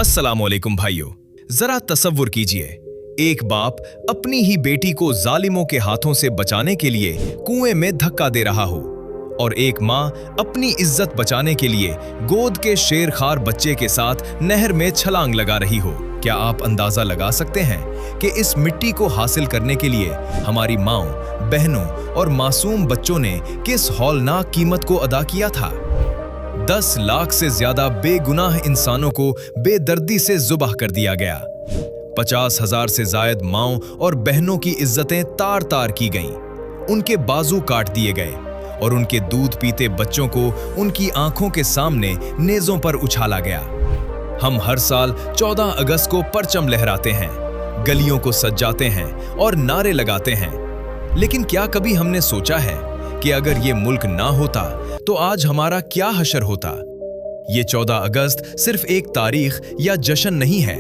अस्सलामुअलैकुम भाइयों, जरा तसव्वुर कीजिए, एक बाप अपनी ही बेटी को जालिमों के हाथों से बचाने के लिए कुएं में धक्का दे रहा हो और एक माँ अपनी इज्जत बचाने के लिए गोद के शेरखार बच्चे के साथ नहर में छलांग लगा रही हो। क्या आप अंदाजा लगा सकते हैं कि इस मिट्टी को हासिल करने के लिए हमारी माँओं, बहनों और मासूम बच्चों ने किस हौलनाक कीमत को अदा किया था? 10 लाख से ज्यादा बेगुनाह इंसानों को बेदर्दी से ज़ुबाह कर दिया गया। 50,000 से जायद माँओं और बहनों की इज्जतें तार तार की गईं। उनके बाजू काट दिए गए और उनके दूध पीते बच्चों को उनकी आंखों के सामने नेज़ों पर उछाला गया। हम हर साल 14 अगस्त को परचम लहराते हैं, गलियों को सजाते हैं और नारे लगाते हैं, लेकिन क्या कभी हमने सोचा है कि अगर ये मुल्क ना होता तो आज हमारा क्या हशर होता? ये 14 अगस्त सिर्फ एक तारीख या जश्न नहीं है,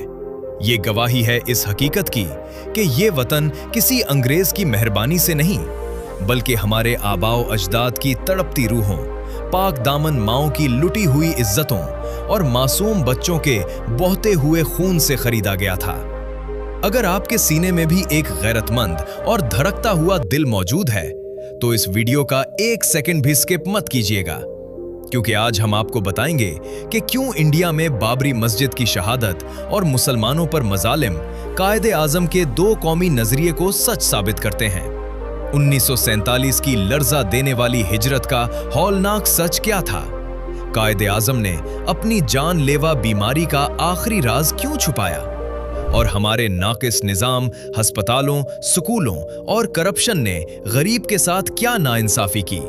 ये गवाही है इस हकीकत की कि ये वतन किसी अंग्रेज की मेहरबानी से नहीं, बल्कि हमारे आबाओ अजदाद की तड़पती रूहों, पाक दामन माँओं की लुटी हुई इज्जतों और मासूम बच्चों के बहते हुए खून से खरीदा गया था। अगर आपके सीने में भी एक गैरतमंद और धड़कता हुआ दिल मौजूद है तो इस वीडियो का 1 सेकंड भी स्किप मत कीजिएगा, क्योंकि आज हम आपको बताएंगे कि क्यों इंडिया में बाबरी मस्जिद की शहादत और मुसलमानों पर मजालिम कायदे आजम के 2 कौमी नजरिए को सच साबित करते हैं। 1947 की लर्जा देने वाली हिजरत का हौलनाक सच क्या था? कायदे आजम ने अपनी जानलेवा बीमारी का आखिरी राज क्यों छुपाया? और हमारे नाकिस निजाम, हस्पतालों, स्कूलों और करप्शन ने गरीब के साथ क्या नाइंसाफी की?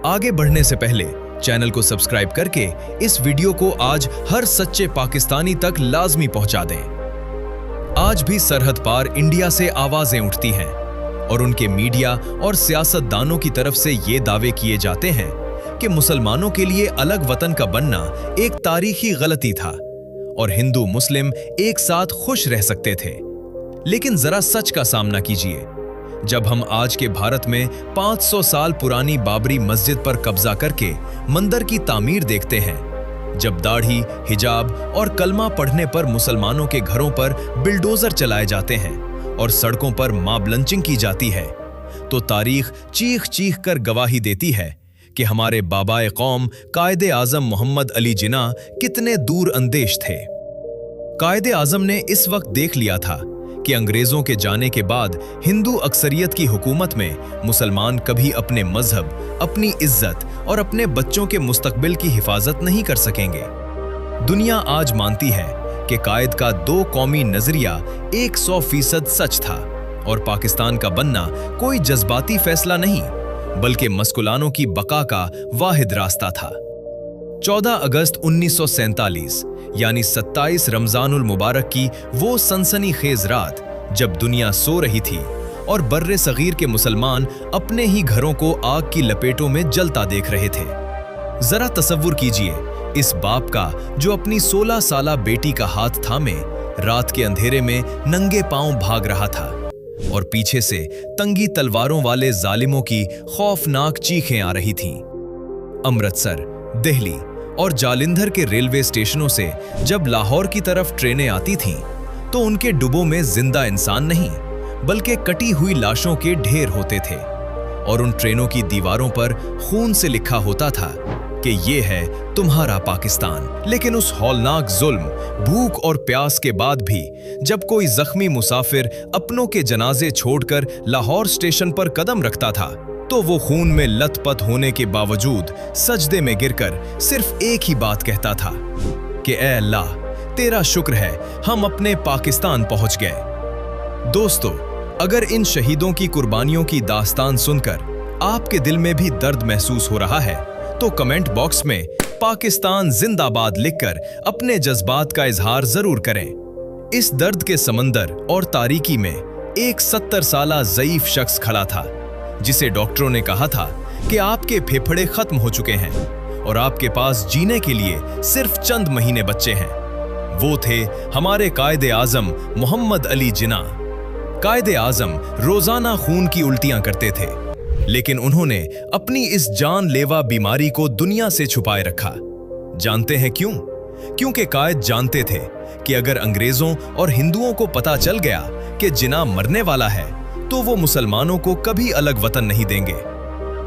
आगे बढ़ने से पहले चैनल को सब्सक्राइब करके इस वीडियो को आज हर सच्चे पाकिस्तानी तक लाजमी पहुंचा दें। आज भी सरहद पार इंडिया से आवाजें उठती हैं और उनके मीडिया और सियासतदानों की तरफ से ये दावे किए जाते हैं कि मुसलमानों के लिए अलग वतन का बनना एक तारीखी गलती था और हिंदू मुस्लिम एक साथ खुश रह सकते थे। लेकिन जरा सच का सामना कीजिए, जब हम आज के भारत में 500 साल पुरानी बाबरी मस्जिद पर कब्जा करके मंदिर की तामीर देखते हैं, जब दाढ़ी, हिजाब और कलमा पढ़ने पर मुसलमानों के घरों पर बिल्डोजर चलाए जाते हैं और सड़कों पर मॉब लंचिंग की जाती है, तो तारीख चीख चीख कर गवाही देती है कि हमारे बाबाए कौम कायदे आजम मोहम्मद अली जिन्ना कितने दूर अंदेश थे। कायदे आजम ने इस वक्त देख लिया था कि अंग्रेजों के जाने के बाद हिंदू अक्सरियत की हुकूमत में मुसलमान कभी अपने मजहब, अपनी इज्जत और अपने बच्चों के मुस्तकबिल की हिफाजत नहीं कर सकेंगे। दुनिया आज मानती है कि कायद का 2 कौमी नजरिया 100% सच था और पाकिस्तान का बनना कोई जज्बाती फैसला नहीं, बल्कि मस्कुलानों की बका का वाहिद रास्ता था। 14 अगस्त 1947 यानी 27 रमजानुल मुबारक की वो सनसनीखेज रात जब दुनिया सो रही थी और बर्रे सगीर के मुसलमान अपने ही घरों को आग की लपेटों में जलता देख रहे थे। जरा तसव्वुर कीजिए इस बाप का जो अपनी 16 साला बेटी का हाथ थामे रात के अंधेरे में नंगे पांव भाग रहा था और पीछे से तंगी तलवारों वाले जालिमों की खौफनाक चीखें आ रही थीं। अमृतसर, दिल्ली और जालिंधर के रेलवे स्टेशनों से जब लाहौर की तरफ ट्रेनें आती थीं, तो उनके डब्बों में जिंदा इंसान नहीं, बल्कि कटी हुई लाशों के ढेर होते थे और उन ट्रेनों की दीवारों पर खून से लिखा होता था कि ये है तुम्हारा पाकिस्तान। लेकिन उस हौलनाक जुल्म, भूख और प्यास के बाद भी जब कोई जख्मी मुसाफिर अपनों के जनाजे छोड़कर लाहौर स्टेशन पर कदम रखता था, तो वो खून में लथपथ होने के बावजूद सजदे में गिरकर सिर्फ एक ही बात कहता था कि ऐ अल्लाह, तेरा शुक्र है हम अपने पाकिस्तान पहुंच गए। दोस्तों, अगर इन शहीदों की कुर्बानियों की दास्तान सुनकर आपके दिल में भी दर्द महसूस हो रहा है तो कमेंट बॉक्स में पाकिस्तान जिंदाबाद लिखकर अपने जज्बात का इजहार जरूर करें। इस दर्द के समंदर और तारीकी में एक 70 साला ज़ईफ शख्स खड़ा था, जिसे डॉक्टरों ने कहा था कि आपके फेफड़े खत्म हो चुके हैं और आपके पास जीने के लिए सिर्फ चंद महीने बचे हैं। वो थे हमारे कायदे आजम मोहम्मद अली जिन्ना। कायदे आजम रोजाना खून की उल्टियां करते थे, लेकिन उन्होंने अपनी इस जानलेवा बीमारी को दुनिया से छुपाए रखा। जानते हैं क्यों? क्योंकि कायद जानते थे कि अगर अंग्रेजों और हिंदुओं को पता चल गया कि जिन्ना मरने वाला है तो वो मुसलमानों को कभी अलग वतन नहीं देंगे।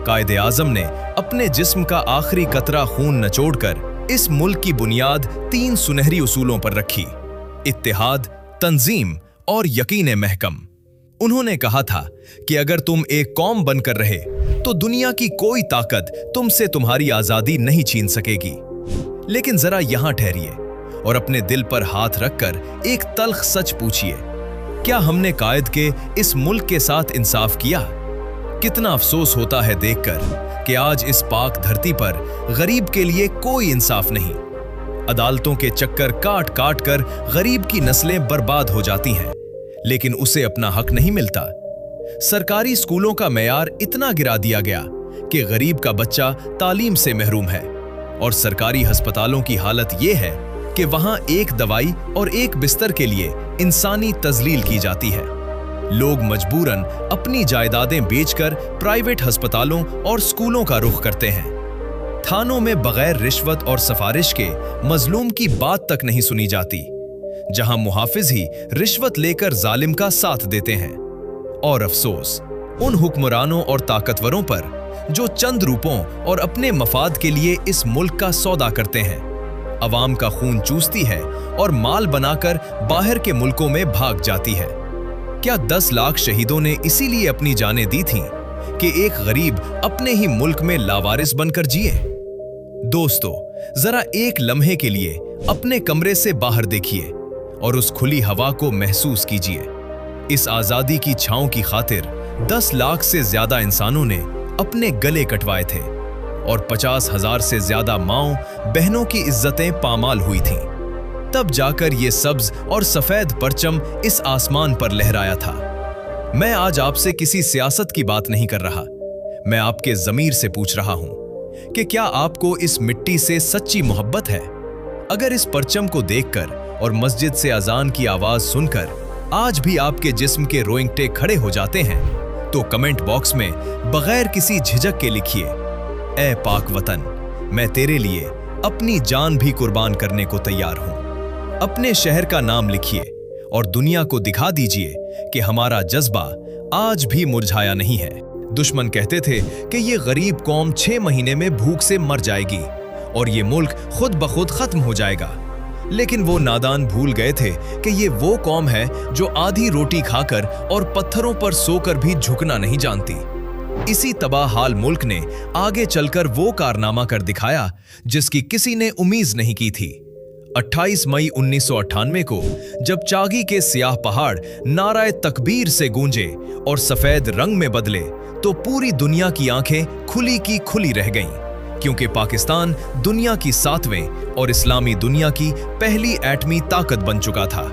कायदे आजम ने अपने जिस्म का आखिरी कतरा खून नचोड़कर इस मुल्क की बुनियाद 3 सुनहरी उसूलों पर रखी: इत्तेहाद, तंजीम और यकीन महकम। उन्होंने कहा था कि अगर तुम एक कौम बनकर रहे तो दुनिया की कोई ताकत तुमसे तुम्हारी आजादी नहीं छीन सकेगी। लेकिन जरा यहां ठहरिए और अपने दिल पर हाथ रखकर एक तल्ख सच पूछिए, क्या हमने कायद के इस मुल्क के साथ इंसाफ किया? कितना अफसोस होता है देखकर कि आज इस पाक धरती पर गरीब के लिए कोई इंसाफ नहीं। अदालतों के चक्कर काट काट कर गरीब की नस्लें बर्बाद हो जाती हैं, लेकिन उसे अपना हक नहीं मिलता। सरकारी स्कूलों का मेयार इतना गिरा दिया गया कि गरीब का बच्चा तालीम से महरूम है, और सरकारी अस्पतालों की हालत यह है कि वहां एक दवाई और एक बिस्तर के लिए इंसानी तजलील की जाती है। लोग मजबूरन अपनी जायदादें बेचकर प्राइवेट अस्पतालों और स्कूलों का रुख करते हैं। थानों में बगैर रिश्वत और सिफारिश के मजलूम की बात तक नहीं सुनी जाती, जहां मुहाफिज ही रिश्वत लेकर जालिम का साथ देते हैं। और अफसोस उन हुक्मरानों और ताकतवरों पर जो चंद रूपों और अपने मफाद के लिए इस मुल्क का सौदा करते हैं, अवाम का खून चूसती है और माल बनाकर बाहर के मुल्कों में भाग जाती है। क्या 10 लाख शहीदों ने इसीलिए अपनी जानें दी थीं कि एक गरीब अपने ही मुल्क में लावारिस बनकर जिए? दोस्तों, जरा एक लम्हे के लिए अपने कमरे से बाहर देखिए और उस खुली हवा को महसूस कीजिए। इस आजादी की छांव की खातिर 10 लाख से ज्यादा इंसानों ने अपने गले कटवाए थे और 50,000 से ज्यादा माओं बहनों की इज्जतें पामाल हुई थीं। तब जाकर ये सब्ज और सफेद परचम इस आसमान पर लहराया था। मैं आज आपसे किसी सियासत की बात नहीं कर रहा, मैं आपके ज़मीर से पूछ रहा हूं कि क्या आपको इस मिट्टी से सच्ची मोहब्बत है? अगर इस परचम को देखकर और मस्जिद से अजान की आवाज सुनकर आज भी आपके जिस्म के रोंगटे खड़े हो जाते हैं, तो कमेंट बॉक्स में बगैर किसी झिझक के लिखिए, ऐ पाक वतन, मैं तेरे लिए अपनी जान भी कुर्बान करने को तैयार हूं। अपने शहर का नाम लिखिए और दुनिया को दिखा दीजिए कि हमारा जज्बा आज भी मुरझाया नहीं है। दुश्मन कहते थे कि ये गरीब कौम 6 महीने में भूख से मर जाएगी और ये मुल्क खुद ब खुद खत्म हो जाएगा। लेकिन वो नादान भूल गए थे कि ये वो कौम है जो आधी रोटी खाकर और पत्थरों पर सोकर भी झुकना नहीं जानती। इसी तबाह हाल मुल्क ने आगे चलकर वो कारनामा कर दिखाया जिसकी किसी ने उम्मीद नहीं की थी। 28 मई 1998 को जब चागी के सियाह पहाड़ नाराए तकबीर से गूंजे और सफेद रंग में बदले, तो पूरी दुनिया की आंखें खुली की खुली रह गईं, क्योंकि पाकिस्तान दुनिया की 7वें और इस्लामी दुनिया की पहली एटमी ताकत बन चुका था।